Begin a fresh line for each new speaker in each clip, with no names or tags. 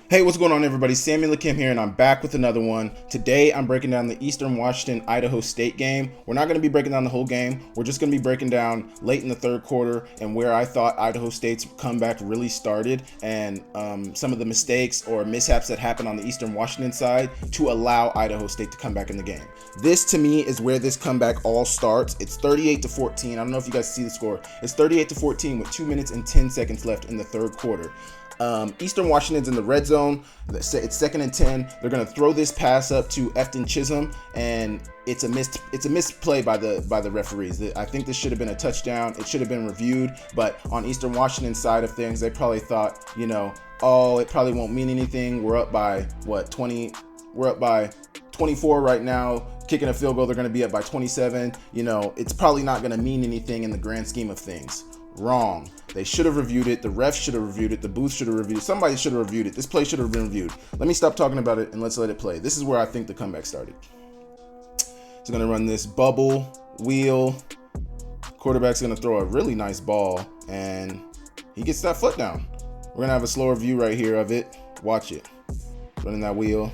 Hey, what's going on, everybody? Samuel Akem here, and I'm back with another one. Today, I'm breaking down the Eastern Washington Idaho State game. We're not going to be breaking down the whole game. We're just going to be breaking down late in the third quarter and where I thought Idaho State's comeback really started, and some of the mistakes or mishaps that happened on the Eastern Washington side to allow Idaho State to come back in the game. This, to me, is where this comeback all starts. It's 38-14. I don't know if you guys see the score. It's 38-14 with 2 minutes and 10 seconds left in the third quarter. Eastern Washington's in the red zone. It's 2nd and 10. They're gonna throw this pass up to Efton Chisholm, and it's a missed play by the referees. I think this should have been a touchdown. It should have been reviewed, but on Eastern Washington's side of things, they probably thought, oh, it probably won't mean anything. We're up by 20. We're up by 24 right now. Kicking a field goal, they're gonna be up by 27. It's probably not gonna mean anything in the grand scheme of things. Wrong. They should have reviewed it. The refs should have reviewed it. The booth should have reviewed it. Somebody should have reviewed it. This play should have been reviewed. Let me stop talking about it and let's let it play. This is where I think the comeback started. It's going to run this bubble wheel. Quarterback's going to throw a really nice ball and he gets that foot down. We're going to have a slower view right here of it. Watch it. Running that wheel.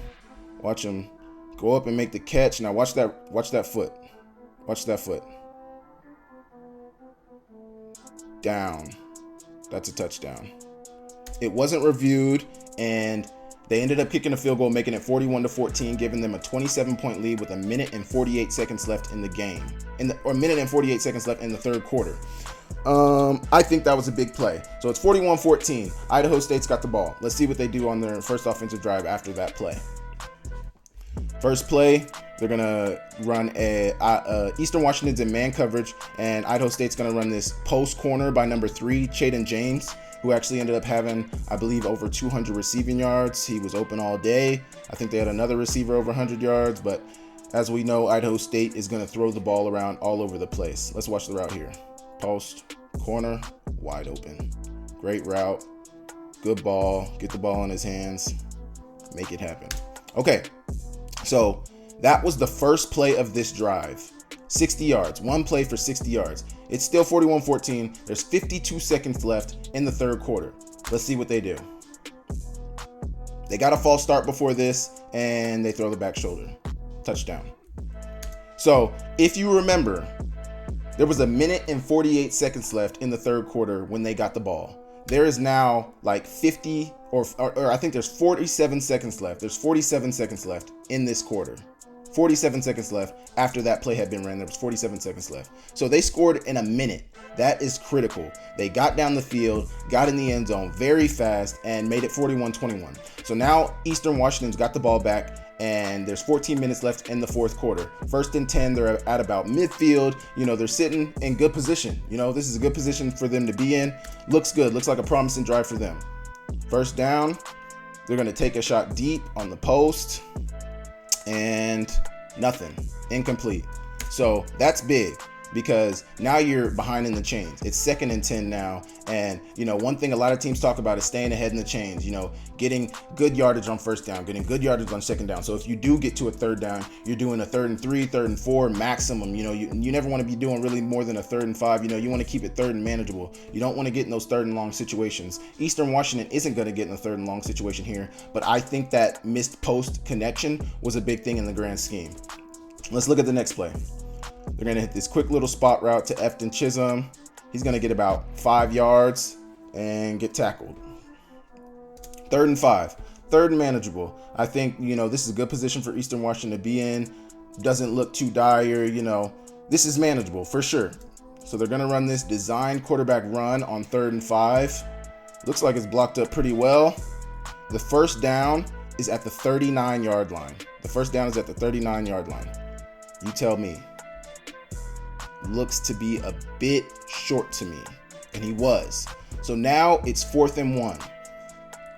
Watch him go up and make the catch. Now watch that foot. Watch that foot. Down. That's a touchdown. It wasn't reviewed, and they ended up kicking a field goal, making it 41-14, giving them a 27-point lead with a minute and 48 seconds left in the game, or minute and 48 seconds left in the third quarter. I think that was a big play. So it's 41-14. Idaho State's got the ball. Let's see what they do on their first offensive drive after that play. First play, they're going to run Eastern Washington's in man coverage, and Idaho State's going to run this post corner by number 3, Chaden James, who actually ended up having, I believe, over 200 receiving yards. He was open all day. I think they had another receiver over 100 yards, but as we know, Idaho State is going to throw the ball around all over the place. Let's watch the route here. Post, corner, wide open. Great route. Good ball. Get the ball in his hands. Make it happen. Okay. So that was the first play of this drive. 60 yards. One play for 60 yards. It's still 41-14. There's 52 seconds left in the third quarter. Let's see what they do. They got a false start before this, and they throw the back shoulder. Touchdown. So if you remember, there was a minute and 48 seconds left in the third quarter when they got the ball. There is now like 50 or I think there's 47 seconds left. There's 47 seconds left in this quarter. 47 seconds left after that play had been ran. There was 47 seconds left. So they scored in a minute. That is critical. They got down the field, got in the end zone very fast, and made it 41-21. So now Eastern Washington's got the ball back, and there's 14 minutes left in the fourth quarter. 1st and 10, they're at about midfield. They're sitting in good position. This is a good position for them to be in. Looks good. Looks like a promising drive for them. First down, they're going to take a shot deep on the post, and nothing. Incomplete. So that's big, because now you're behind in the chains. It's 2nd and 10 now. And, one thing a lot of teams talk about is staying ahead in the chains, getting good yardage on first down, getting good yardage on second down. So if you do get to a third down, you're doing a 3rd and 3, 3rd and 4 maximum. You never want to be doing really more than a 3rd and 5. You want to keep it 3rd and manageable. You don't want to get in those 3rd and long situations. Eastern Washington isn't going to get in a 3rd and long situation here, but I think that missed post connection was a big thing in the grand scheme. Let's look at the next play. They're going to hit this quick little spot route to Efton Chisholm. He's going to get about 5 yards and get tackled. 3rd and 5. 3rd and manageable. I think, this is a good position for Eastern Washington to be in. Doesn't look too dire. This is manageable for sure. So they're going to run this design quarterback run on 3rd and 5. Looks like it's blocked up pretty well. The first down is at the 39-yard line. The first down is at the 39-yard line. You tell me. Looks to be a bit short to me, and he was. So now it's 4th and 1.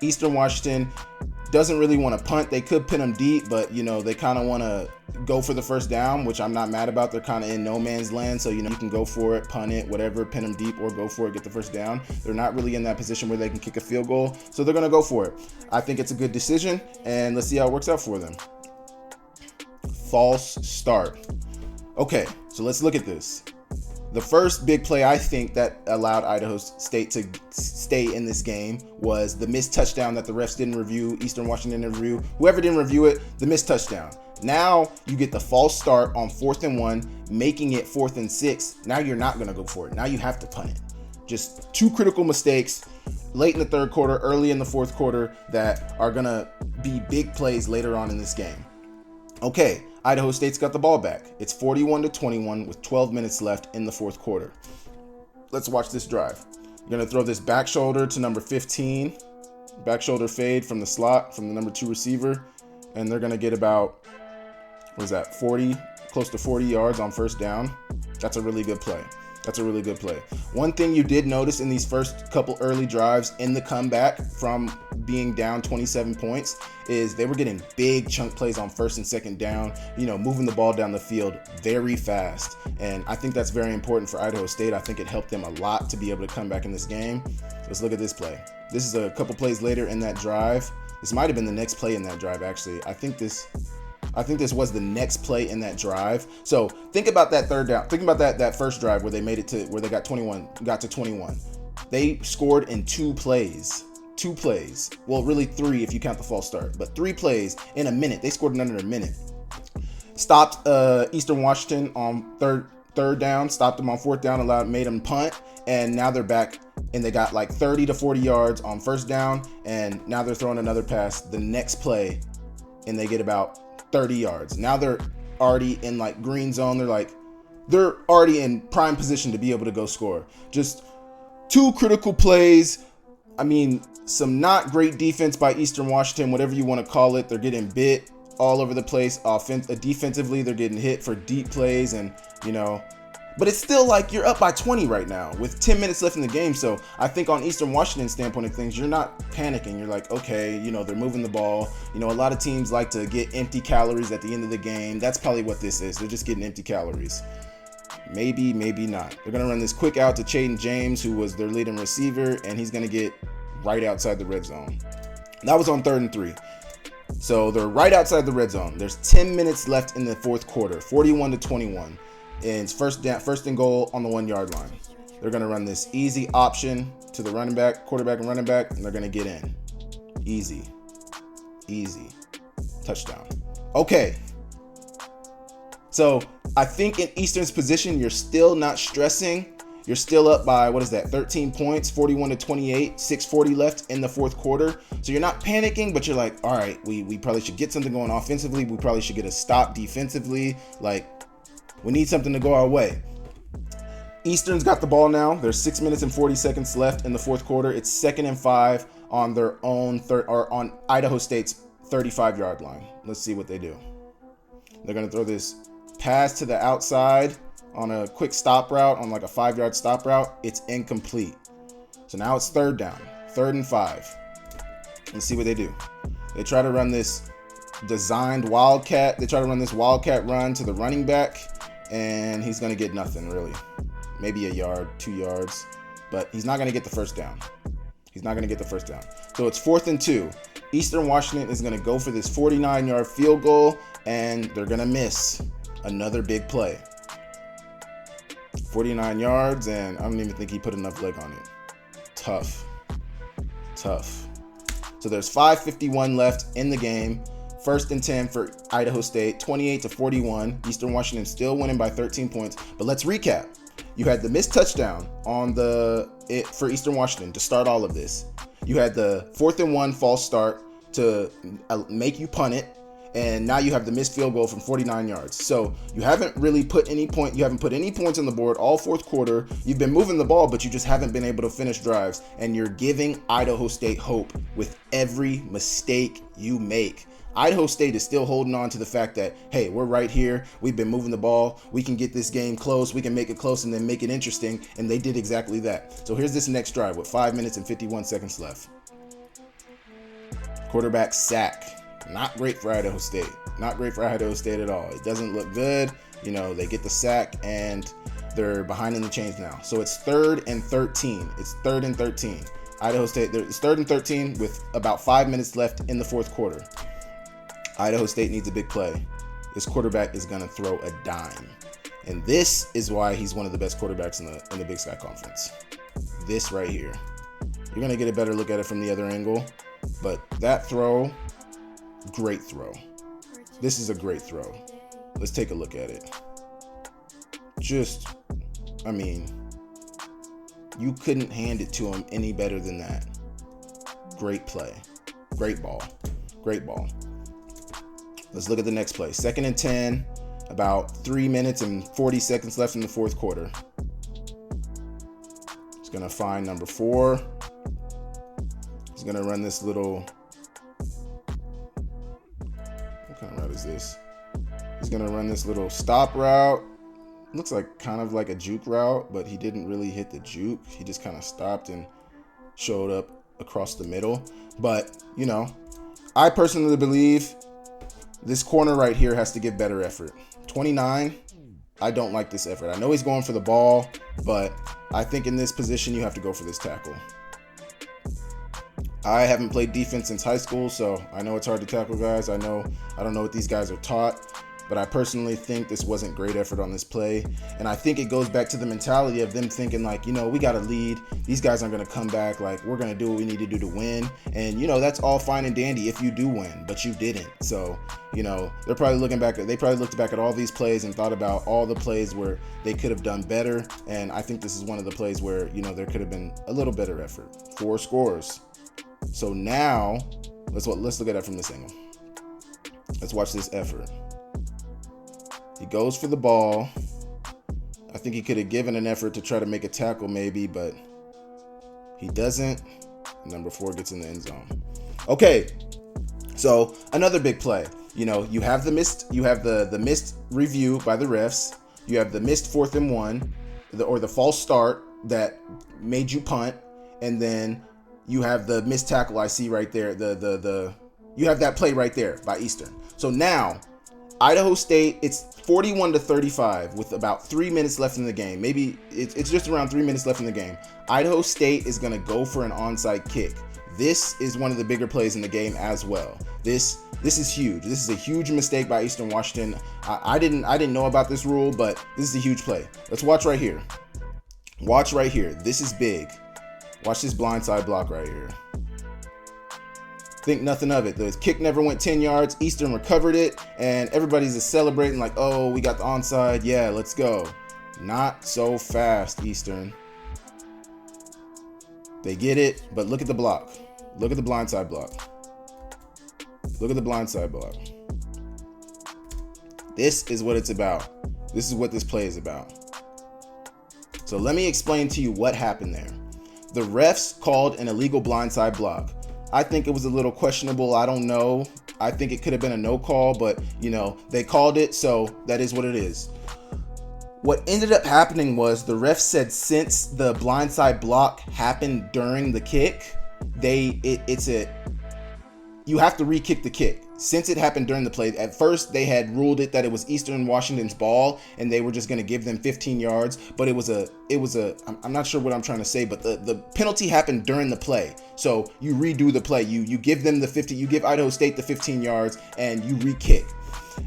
Eastern Washington doesn't really want to punt. They could pin them deep, but they kind of want to go for the first down, which I'm not mad about. They're kind of in no man's land, so you can go for it, punt it, whatever, pin them deep, or go for it, get the first down. They're not really in that position where they can kick a field goal, so they're going to go for it. I think it's a good decision, and let's see how it works out for them. False start. Okay, so let's look at this. the first big play I think that allowed Idaho State to stay in this game was the missed touchdown that the refs didn't review, Eastern Washington didn't review, whoever didn't review it, the missed touchdown. Now you get the false start on 4th and 1, making it 4th and 6. Now you're not going to go for it. Now you have to punt it. Just 2 critical mistakes late in the 3rd quarter, early in the 4th quarter that are going to be big plays later on in this game. Okay, Idaho State's got the ball back. It's 41-21 with 12 minutes left in the 4th quarter. Let's watch this drive. You're going to throw this back shoulder to number 15. Back shoulder fade from the slot from the number 2 receiver. And they're going to get about, what is that, close to 40 yards on 1st down. That's a really good play. That's a really good play. One thing you did notice in these first couple early drives in the comeback from being down 27 points is they were getting big chunk plays on 1st and 2nd down, moving the ball down the field very fast. And I think that's very important for Idaho State. I think it helped them a lot to be able to come back in this game. Let's look at this play. This is a couple plays later in that drive. This might have been the next play in that drive, actually. I think this was the next play in that drive. So think about that 3rd down. Think about that first drive where they made it to where they got to 21. They scored in 2 plays. 2 plays. Well, really 3 if you count the false start, but 3 plays in a minute. They scored in under a minute. Stopped Eastern Washington on third down. Stopped them on 4th down. Made them punt, and now they're back. And they got like 30 to 40 yards on 1st down, and now they're throwing another pass the next play, and they get about 30 yards. Now they're already in like green zone. They're already in prime position to be able to go score. Just 2 critical plays. I mean, some not great defense by Eastern Washington, whatever you want to call it. They're getting bit all over the place. Defensively, they're getting hit for deep plays, and but it's still like you're up by 20 right now with 10 minutes left in the game. So I think on Eastern Washington's standpoint of things, you're not panicking. You're like, okay, they're moving the ball. A lot of teams like to get empty calories at the end of the game. That's probably what this is. They're just getting empty calories. Maybe, maybe not. They're going to run this quick out to Chaden James, who was their leading receiver, and he's going to get right outside the red zone. That was on 3rd and 3. So they're right outside the red zone. There's 10 minutes left in the 4th quarter, 41-21. And it's first and goal on the 1-yard line. They're going to run this easy option to the quarterback and running back, and they're going to get in. Easy. Touchdown. Okay. So I think in Eastern's position, you're still not stressing. You're still up by, 13 points, 41-28, 6:40 left in the 4th quarter. So you're not panicking, but you're like, all right, we probably should get something going offensively. We probably should get a stop defensively. We need something to go our way. Eastern's got the ball now. There's 6 minutes and 40 seconds left in the 4th quarter. It's 2nd and 5 on their own on Idaho State's 35-yard line. Let's see what they do. They're going to throw this pass to the outside on a quick stop route, on like a 5-yard stop route. It's incomplete. So now it's 3rd down, 3rd and 5. Let's see what they do. They try to run this designed wildcat. They try to run this wildcat run to the running back, and he's going to get nothing really. Maybe a yard, 2 yards, but he's not going to get the 1st down. So it's 4th and 2. Eastern Washington is going to go for this 49-yard field goal, and they're going to miss another big play. 49 yards, and I don't even think he put enough leg on it. Tough. So there's 5:51 left in the game. 1st and 10 for Idaho State, 28-41. Eastern Washington still winning by 13 points. But let's recap. You had the missed touchdown for Eastern Washington to start all of this. You had the 4th and 1 false start to make you punt it. And now you have the missed field goal from 49 yards. So you haven't really put any points on the board all 4th quarter. You've been moving the ball, but you just haven't been able to finish drives. And you're giving Idaho State hope with every mistake you make. Idaho State is still holding on to the fact that, hey, we're right here. We've been moving the ball. We can get this game close. We can make it close and then make it interesting. And they did exactly that. So here's this next drive with 5 minutes and 51 seconds left. Quarterback sack. Not great for Idaho State. Not great for Idaho State at all. It doesn't look good. They get the sack and they're behind in the chains now. So it's 3rd and 13. Idaho State, it's 3rd and 13 with about 5 minutes left in the 4th quarter. Idaho State needs a big play. This quarterback is going to throw a dime. And this is why he's one of the best quarterbacks in the Big Sky Conference. This right here. You're going to get a better look at it from the other angle. But that throw, great throw. This is a great throw. Let's take a look at it. I mean, you couldn't hand it to him any better than that. Great play. Great ball. Great ball. Let's look at the next play. 2nd and 10, about 3 minutes and 40 seconds left in the fourth quarter. He's going to find number 4. He's going to run this little... What kind of route is this? He's going to run this little stop route. Looks like kind of like a juke route, but he didn't really hit the juke. He just kind of stopped and showed up across the middle. But, you know, I personally believe this corner right here has to give better effort. 29, I don't like this effort. I know he's going for the ball, but I think in this position you have to go for this tackle. I haven't played defense since high school, so I know it's hard to tackle guys. I don't know what these guys are taught, but I personally think this wasn't great effort on this play. And I think it goes back to the mentality of them thinking like, you know, we got to lead. These guys aren't going to come back. Like, we're going to do what we need to do to win. And, you know, that's all fine and dandy if you do win, but you didn't. So, you know, they probably looked back at all these plays and thought about all the plays where they could have done better. And I think this is one of the plays where, you know, there could have been a little better effort. 4 scores. So now let's look at it from this angle. Let's watch this effort. He goes for the ball. I think he could have given an effort to try to make a tackle maybe, but he doesn't. Number 4 gets in the end zone. Okay, so another big play. You know, you have the missed review by the refs. You have the missed 4th and 1, or the false start that made you punt, and then you have the missed tackle I see right there. You have that play right there by Eastern. So now Idaho State, it's 41-35 with about 3 minutes left in the game. Maybe it's just around 3 minutes left in the game. Idaho State is going to go for an onside kick. This is one of the bigger plays in the game as well. This is huge. This is a huge mistake by Eastern Washington. I didn't know about this rule, but this is a huge play. Let's watch right here. Watch right here. This is big. Watch this blindside block right here. Think nothing of it. The kick never went 10 yards. Eastern recovered it, and everybody's just celebrating like, oh, we got the onside. Yeah, let's go. Not so fast, Eastern. They get it, but look at the block. Look at the blindside block. Look at the blindside block. This is what it's about. This is what this play is about. So let me explain to you what happened there. The refs called an illegal blindside block. I think it was a little questionable. I don't know. I think it could have been a no call, but you know, they called it, so that is what it is. What ended up happening was the ref said since the blindside block happened during the kick, you have to re-kick the kick. Since it happened during the play, at first they had ruled it that it was Eastern Washington's ball and they were just going to give them 15 yards, but I'm not sure what I'm trying to say, but the penalty happened during the play. So you redo the play. You give them the 50, you give Idaho State the 15 yards and you re-kick.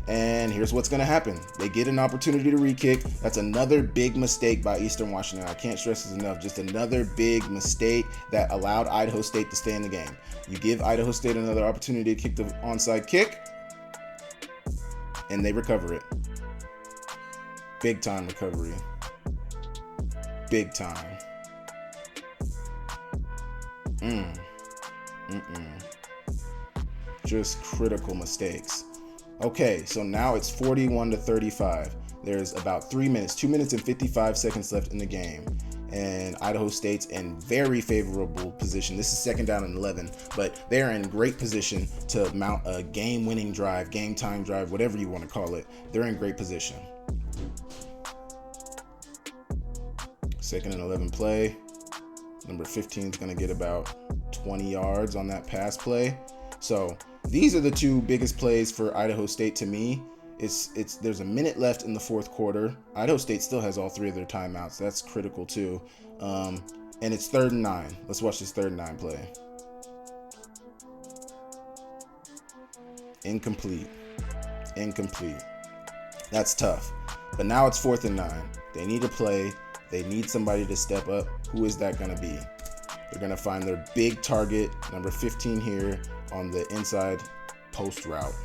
And here's what's going to happen. They get an opportunity to re-kick. That's another big mistake by Eastern Washington. I can't stress this enough. Just another big mistake that allowed Idaho State to stay in the game. You give Idaho State another opportunity to kick the onside kick, and they recover it. Big time recovery. Big time. Just critical mistakes. Okay, so now it's 41-35. There's about 3 minutes, 2 minutes and 55 seconds left in the game. And Idaho State's in very favorable position. This is 2nd down and 11, but they're in great position to mount a game-winning drive, game-time drive, whatever you want to call it. They're in great position. 2nd and 11 play. Number 15 is going to get about 20 yards on that pass play. So these are the two biggest plays for Idaho State to me. There's a minute left in the fourth quarter. Idaho State still has all 3 of their timeouts. That's critical too. And it's 3rd and 9. Let's watch this 3rd and 9 play. Incomplete. That's tough. But now it's 4th and 9. They need to play. They need somebody to step up. Who is that going to be? They're going to find their big target, number 15 here on the inside post route.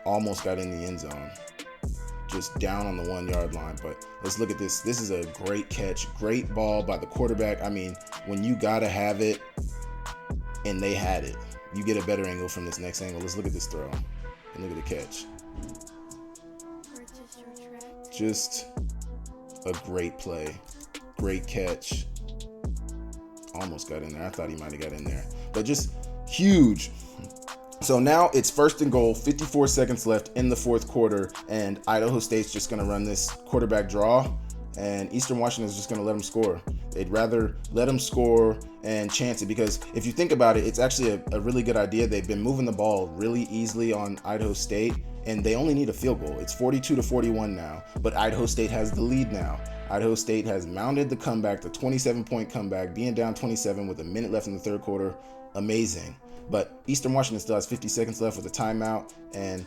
Almost got in the end zone. Just down on the 1 yard line. But let's look at this. This is a great catch. Great ball by the quarterback. I mean, when you got to have it and they had it, you get a better angle from this next angle. Let's look at this throw and look at the catch. Just a great play. Great catch. Almost got in there. I thought he might have got in there. But just huge. So now it's 1st and goal, 54 seconds left in the 4th quarter, and Idaho State's just going to run this quarterback draw, and Eastern Washington is just going to let them score. They'd rather let them score and chance it, because if you think about it, it's actually a really good idea. They've been moving the ball really easily on Idaho State, and they only need a field goal. It's 42-41 now, but Idaho State has the lead now. Idaho State has mounted the comeback, the 27-point comeback, being down 27 with a minute left in the 3rd quarter. Amazing. But Eastern Washington still has 50 seconds left with a timeout, and,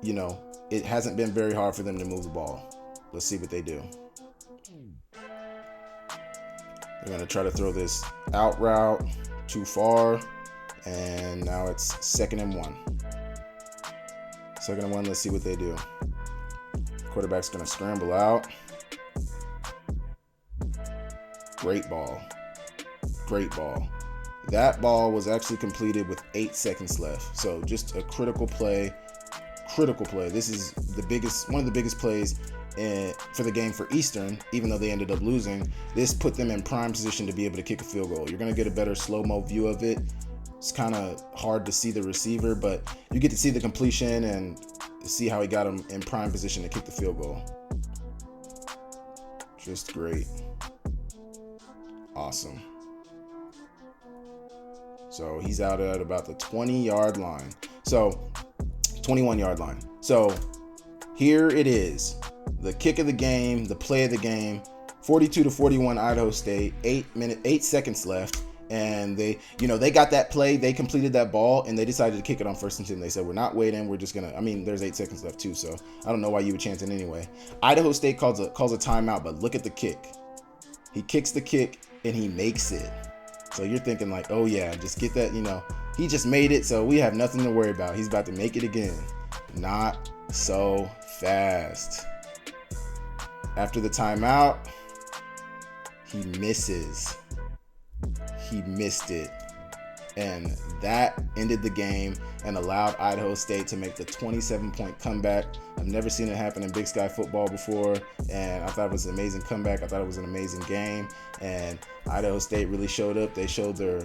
you know, it hasn't been very hard for them to move the ball. Let's see what they do. They're going to try to throw this out route too far, and now it's 2nd and 1. 2nd and 1, let's see what they do. Quarterback's going to scramble out. Great ball. Great ball. That ball was actually completed with 8 seconds left. So just a critical play. Critical play. This is one of the biggest plays for the game for Eastern, even though they ended up losing. This put them in prime position to be able to kick a field goal. You're going to get a better slow-mo view of it. It's kind of hard to see the receiver, but you get to see the completion and see how he got him in prime position to kick the field goal. Just great. Awesome. So he's out at about the 20-yard line. So 21-yard line. So here it is. The kick of the game, the play of the game. 42-41 Idaho State. 8 seconds left. And they got that play. They completed that ball, and they decided to kick it on 1st and 10. They said, we're not waiting. We're just going to, there's 8 seconds left too, so I don't know why you would chance it anyway. Idaho State calls a timeout, but look at the kick. He kicks the kick, and he makes it. So you're thinking like, oh yeah, just get that, he just made it, so we have nothing to worry about. He's about to make it again. Not so fast. After the timeout, he misses. He missed it. And that ended the game and allowed Idaho State to make the 27-point comeback. I've never seen it happen in Big Sky football before, and I thought it was an amazing comeback. I thought it was an amazing game, and Idaho State really showed up. They showed their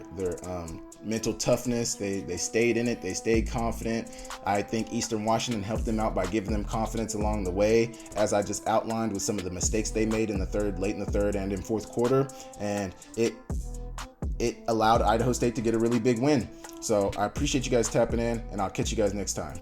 mental toughness. They stayed in it. They stayed confident. I think Eastern Washington helped them out by giving them confidence along the way, as I just outlined with some of the mistakes they made in the third, late in the third and in fourth quarter, and it allowed Idaho State to get a really big win. So I appreciate you guys tapping in, and I'll catch you guys next time.